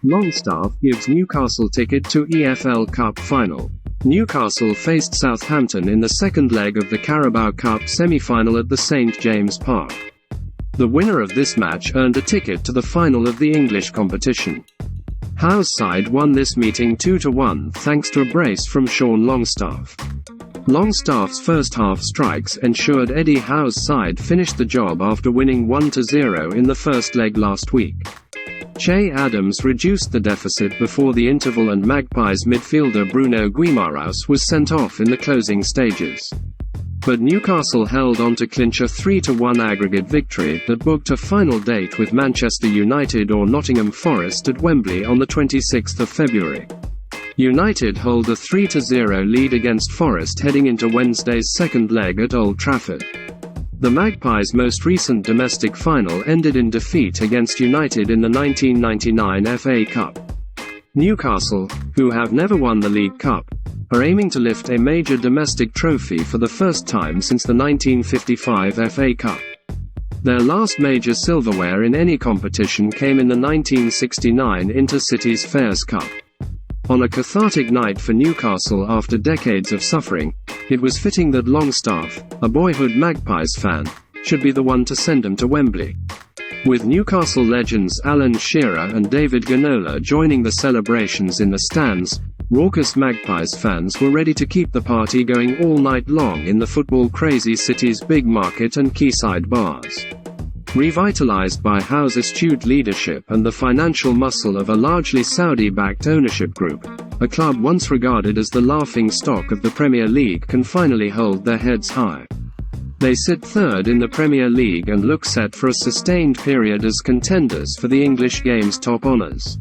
Longstaff gives Newcastle ticket to EFL Cup final. Newcastle faced Southampton in the second leg of the Carabao Cup semi-final at the St James Park. The winner of this match earned a ticket to the final of the English competition. Howe's side won this meeting 2-1 thanks to a brace from Sean Longstaff. Longstaff's first half strikes ensured Eddie Howe's side finished the job after winning 1-0 in the first leg last week. Che Adams reduced the deficit before the interval and Magpies midfielder Bruno Guimaraes was sent off in the closing stages. But Newcastle held on to clinch a 3-1 aggregate victory that booked a final date with Manchester United or Nottingham Forest at Wembley on the 26th of February. United hold a 3-0 lead against Forest heading into Wednesday's second leg at Old Trafford. The Magpies' most recent domestic final ended in defeat against United in the 1999 FA Cup. Newcastle, who have never won the League Cup, are aiming to lift a major domestic trophy for the first time since the 1955 FA Cup. Their last major silverware in any competition came in the 1969 Intercities Fairs Cup. On a cathartic night for Newcastle after decades of suffering, it was fitting that Longstaff, a boyhood Magpies fan, should be the one to send them to Wembley. With Newcastle legends Alan Shearer and David Ginola joining the celebrations in the stands, raucous Magpies fans were ready to keep the party going all night long in the football-crazy city's big market and quayside bars. Revitalized by Howe's astute leadership and the financial muscle of a largely Saudi-backed ownership group, a club once regarded as the laughing-stock of the Premier League can finally hold their heads high. They sit third in the Premier League and look set for a sustained period as contenders for the English game's top honours.